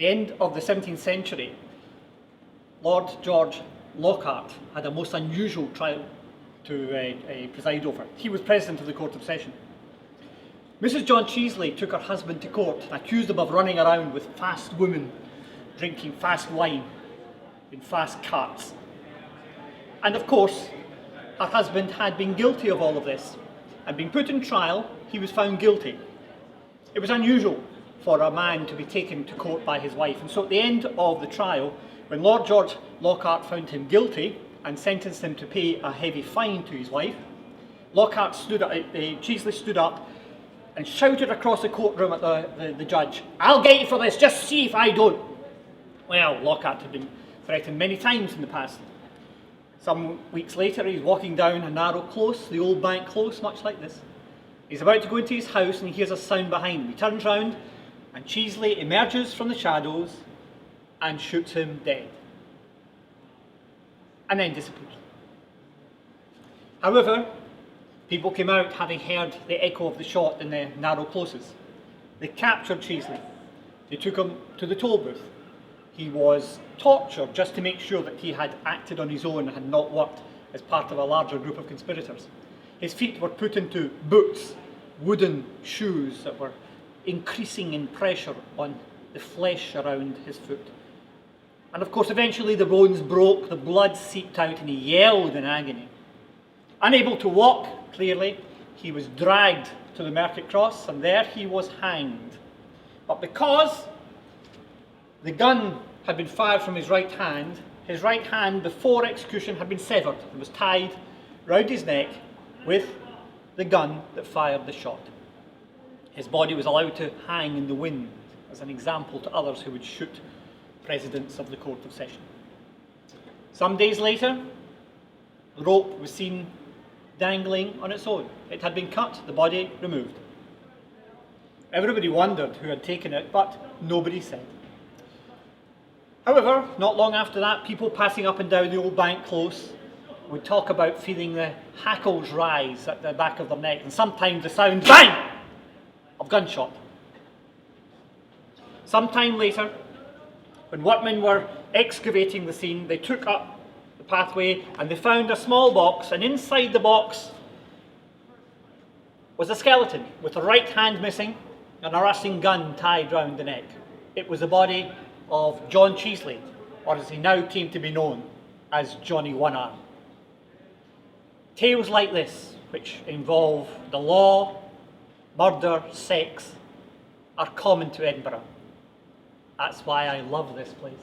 the end of the 17th century, Lord George Lockhart had a most unusual trial to preside over. He was president of the Court of Session. Mrs. John Chiesley took her husband to court and accused him of running around with fast women, drinking fast wine in fast carts. And of course, her husband had been guilty of all of this. And being put in trial, he was found guilty. It was unusual for a man to be taken to court by his wife. And so at the end of the trial, when Lord George Lockhart found him guilty and sentenced him to pay a heavy fine to his wife, Chiesley stood up and shouted across the courtroom at the judge, "I'll get you for this, just see if I don't." Well, Lockhart had been threatened many times in the past. Some weeks later, he's walking down a narrow close, the Old Bank Close, much like this. He's about to go into his house and he hears a sound behind him. He turns round and Chiesley emerges from the shadows and shoots him dead. And then disappears. However, people came out having heard the echo of the shot in the narrow closes. They captured Chiesley. They took him to the toll booth. He was tortured just to make sure that he had acted on his own and had not worked as part of a larger group of conspirators. His feet were put into boots, wooden shoes that were increasing in pressure on the flesh around his foot. And of course, eventually the bones broke, the blood seeped out, and he yelled in agony. Unable to walk, clearly, he was dragged to the Mercat Cross, and there he was hanged. But because the gun had been fired from his right hand before execution had been severed and was tied round his neck with the gun that fired the shot. His body was allowed to hang in the wind as an example to others who would shoot presidents of the Court of Session. Some days later, the rope was seen dangling on its own. It had been cut, the body removed. Everybody wondered who had taken it, but nobody said. However, not long after that, people passing up and down the Old Bank Close would talk about feeling the hackles rise at the back of their neck, and sometimes the sound bang of gunshot. Sometime later, when workmen were excavating the scene, they took up the pathway and they found a small box, and inside the box was a skeleton with the right hand missing and a rusting gun tied round the neck. It was the body of John Chiesley, or as he now came to be known as Johnny One Arm. Tales like this, which involve the law, murder, sex, are common to Edinburgh. That's why I love this place.